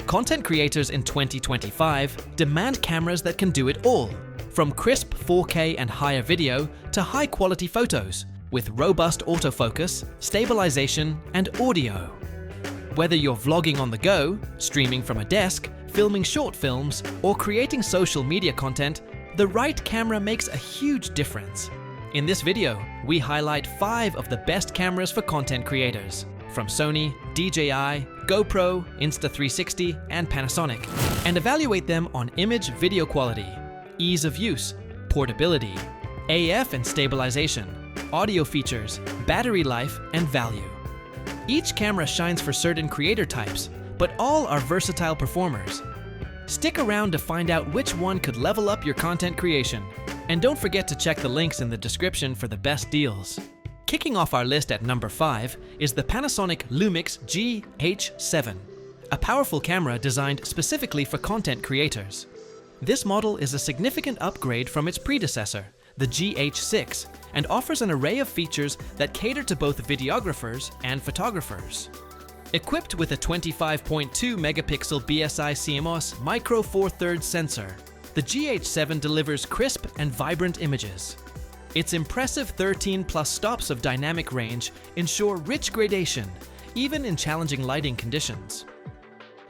Content creators in 2025 demand cameras that can do it all, from crisp 4K and higher video to high-quality photos, with robust autofocus, stabilization, and audio. Whether you're vlogging on the go, streaming from a desk, filming short films, or creating social media content, the right camera makes a huge difference. In this video, we highlight 5 of the best cameras for content creators, from Sony, DJI, GoPro, Insta360, and Panasonic, and evaluate them on image video quality, ease of use, portability, AF and stabilization, audio features, battery life, and value. Each camera shines for certain creator types, but all are versatile performers. Stick around to find out which one could level up your content creation. And don't forget to check the links in the description for the best deals. Kicking off our list at number 5 is the Panasonic Lumix GH7, a powerful camera designed specifically for content creators. This model is a significant upgrade from its predecessor, the GH6, and offers an array of features that cater to both videographers and photographers. Equipped with a 25.2 megapixel BSI CMOS Micro Four Thirds sensor, the GH7 delivers crisp and vibrant images. Its impressive 13+ stops of dynamic range ensure rich gradation, even in challenging lighting conditions.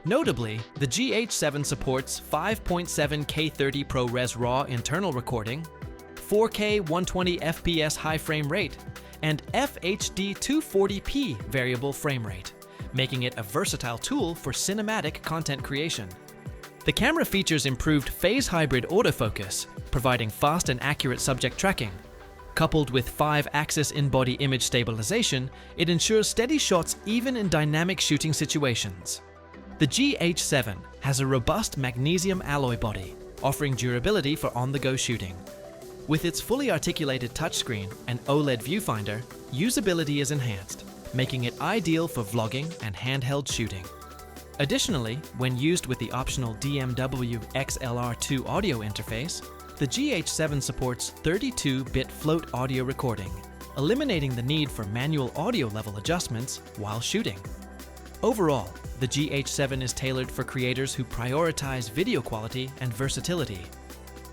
Notably, the GH7 supports 5.7K 30 ProRes RAW internal recording, 4K 120 FPS high frame rate, and FHD 240p variable frame rate, making it a versatile tool for cinematic content creation. The camera features improved phase hybrid autofocus, providing fast and accurate subject tracking. Coupled with 5-axis in-body image stabilization, it ensures steady shots even in dynamic shooting situations. The GH7 has a robust magnesium alloy body, offering durability for on-the-go shooting. With its fully articulated touchscreen and OLED viewfinder, usability is enhanced, making it ideal for vlogging and handheld shooting. Additionally, when used with the optional DMW XLR2 audio interface, the GH7 supports 32-bit float audio recording, eliminating the need for manual audio level adjustments while shooting. Overall, the GH7 is tailored for creators who prioritize video quality and versatility.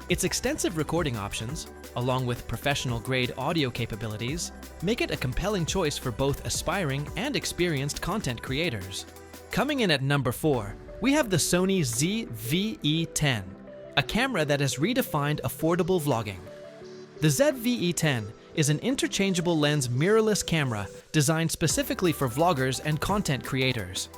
Its extensive recording options, along with professional-grade audio capabilities, make it a compelling choice for both aspiring and experienced content creators. Coming in at number 4, we have the Sony ZV-E10, a camera that has redefined affordable vlogging. The ZV-E10 is an interchangeable lens mirrorless camera designed specifically for vloggers and content creators.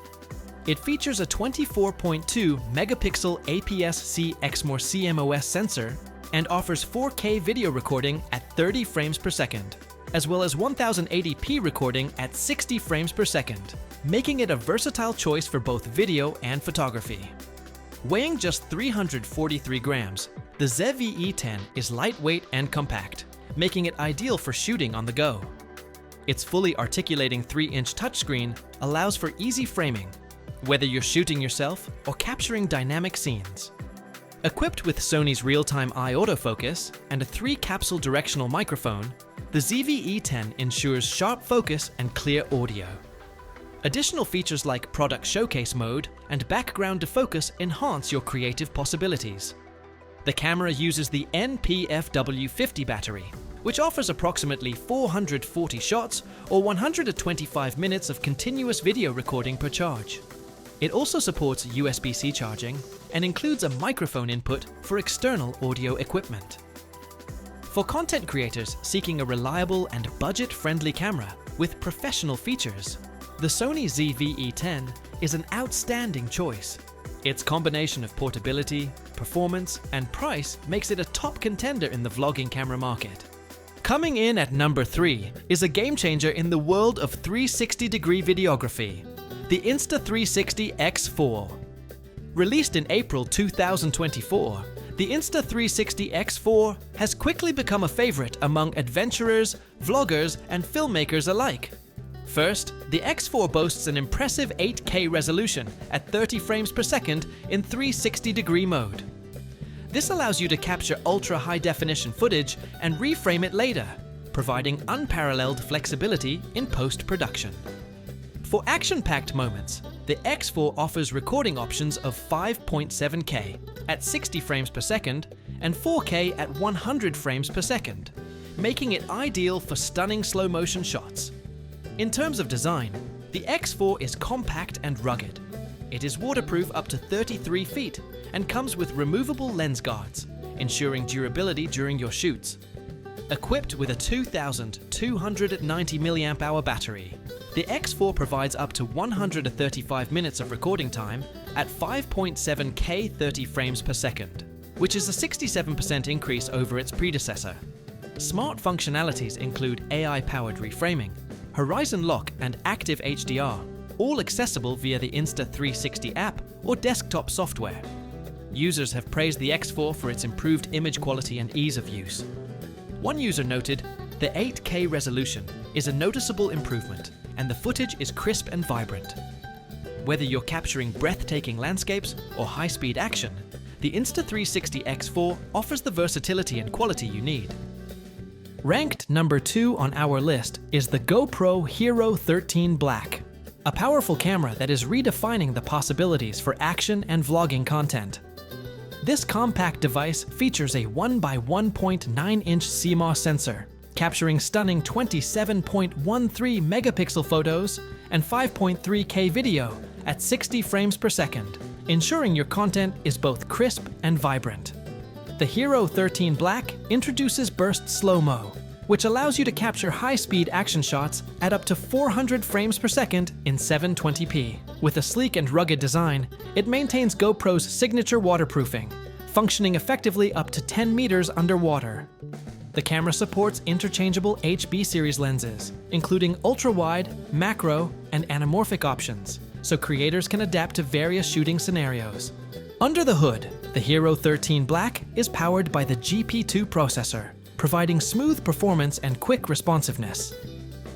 It features a 24.2 megapixel APS-C Exmor CMOS sensor and offers 4K video recording at 30 frames per second, as well as 1080p recording at 60 frames per second, making it a versatile choice for both video and photography. Weighing just 343 grams, the ZV-E10 is lightweight and compact, making it ideal for shooting on the go. Its fully articulating 3-inch touchscreen allows for easy framing, whether you're shooting yourself or capturing dynamic scenes. Equipped with Sony's real-time eye autofocus and a 3-capsule directional microphone, the ZV-E10 ensures sharp focus and clear audio. Additional features like product showcase mode and background defocus enhance your creative possibilities. The camera uses the NP-FW50 battery, which offers approximately 440 shots or 125 minutes of continuous video recording per charge. It also supports USB-C charging and includes a microphone input for external audio equipment. For content creators seeking a reliable and budget-friendly camera with professional features, the Sony ZV-E10 is an outstanding choice. Its combination of portability, performance, and price makes it a top contender in the vlogging camera market. Coming in at number 3 is a game-changer in the world of 360-degree videography, the Insta360 X4. Released in April 2024, the Insta360 X4 has quickly become a favorite among adventurers, vloggers, and filmmakers alike. First, the X4 boasts an impressive 8K resolution at 30 frames per second in 360-degree mode. This allows you to capture ultra-high-definition footage and reframe it later, providing unparalleled flexibility in post-production. For action-packed moments, The X4 offers recording options of 5.7K at 60 frames per second and 4K at 100 frames per second, making it ideal for stunning slow-motion shots. In terms of design, the X4 is compact and rugged. It is waterproof up to 33 feet and comes with removable lens guards, ensuring durability during your shoots. Equipped with a 2,290 mAh battery, the X4 provides up to 135 minutes of recording time at 5.7K 30 frames per second, which is a 67% increase over its predecessor. Smart functionalities include AI-powered reframing, horizon lock and active HDR, all accessible via the Insta360 app or desktop software. Users have praised the X4 for its improved image quality and ease of use. One user noted, "The 8K resolution is a noticeable improvement, and the footage is crisp and vibrant." Whether you're capturing breathtaking landscapes or high-speed action, the Insta360 X4 offers the versatility and quality you need. Ranked number 2 on our list is the GoPro Hero 13 Black, a powerful camera that is redefining the possibilities for action and vlogging content. This compact device features a 1x1.9-inch CMOS sensor, capturing stunning 27.13 megapixel photos and 5.3K video at 60 frames per second, ensuring your content is both crisp and vibrant. The Hero 13 Black introduces burst slow-mo, which allows you to capture high-speed action shots at up to 400 frames per second in 720p. With a sleek and rugged design, it maintains GoPro's signature waterproofing, functioning effectively up to 10 meters underwater. The camera supports interchangeable HB series lenses, including ultra-wide, macro, and anamorphic options, so creators can adapt to various shooting scenarios. Under the hood, the Hero 13 Black is powered by the GP2 processor, providing smooth performance and quick responsiveness.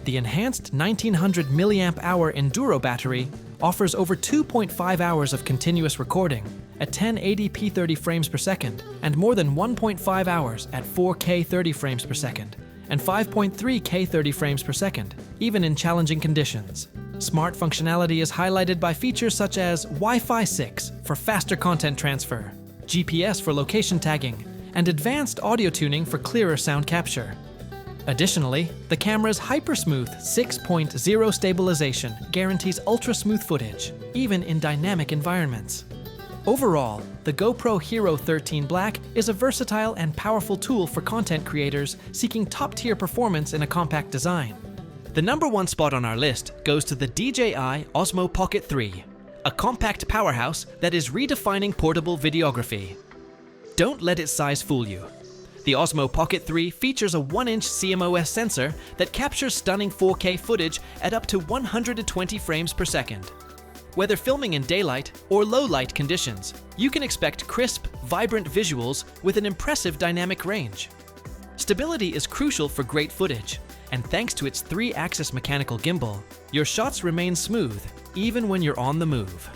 The enhanced 1900 mAh Enduro battery offers over 2.5 hours of continuous recording at 1080p 30 frames per second and more than 1.5 hours at 4K 30 frames per second and 5.3K 30 frames per second, even in challenging conditions. Smart functionality is highlighted by features such as Wi-Fi 6 for faster content transfer, GPS for location tagging, and advanced audio tuning for clearer sound capture. Additionally, the camera's hyper-smooth 6.0 stabilization guarantees ultra-smooth footage, even in dynamic environments. Overall, the GoPro Hero 13 Black is a versatile and powerful tool for content creators seeking top-tier performance in a compact design. The number 1 spot on our list goes to the DJI Osmo Pocket 3, a compact powerhouse that is redefining portable videography. Don't let its size fool you. The Osmo Pocket 3 features a 1-inch CMOS sensor that captures stunning 4K footage at up to 120 frames per second. Whether filming in daylight or low-light conditions, you can expect crisp, vibrant visuals with an impressive dynamic range. Stability is crucial for great footage, and thanks to its 3-axis mechanical gimbal, your shots remain smooth even when you're on the move.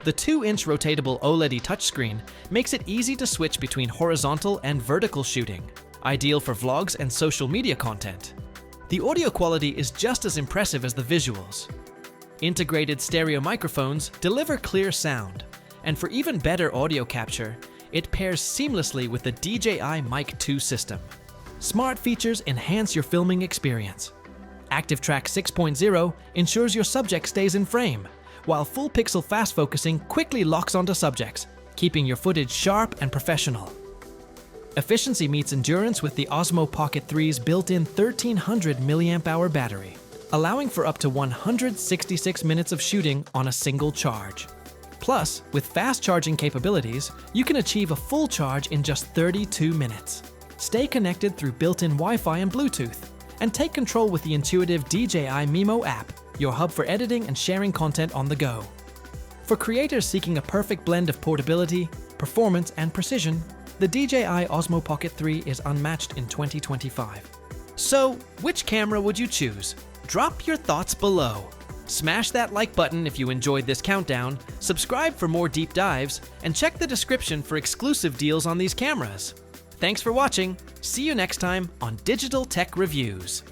The 2-inch rotatable OLED touchscreen makes it easy to switch between horizontal and vertical shooting, ideal for vlogs and social media content. The audio quality is just as impressive as the visuals. Integrated stereo microphones deliver clear sound, and for even better audio capture, it pairs seamlessly with the DJI Mic 2 system. Smart features enhance your filming experience. ActiveTrack 6.0 ensures your subject stays in frame, while full pixel fast focusing quickly locks onto subjects, keeping your footage sharp and professional. Efficiency meets endurance with the Osmo Pocket 3's built-in 1300 mAh battery, allowing for up to 166 minutes of shooting on a single charge. Plus, with fast charging capabilities, you can achieve a full charge in just 32 minutes. Stay connected through built-in Wi-Fi and Bluetooth, and take control with the intuitive DJI Mimo app, your hub for editing and sharing content on the go. For creators seeking a perfect blend of portability, performance, and precision, the DJI Osmo Pocket 3 is unmatched in 2025. So, which camera would you choose? Drop your thoughts below. Smash that like button if you enjoyed this countdown, subscribe for more deep dives, and check the description for exclusive deals on these cameras. Thanks for watching. See you next time on Digital Tech Reviews.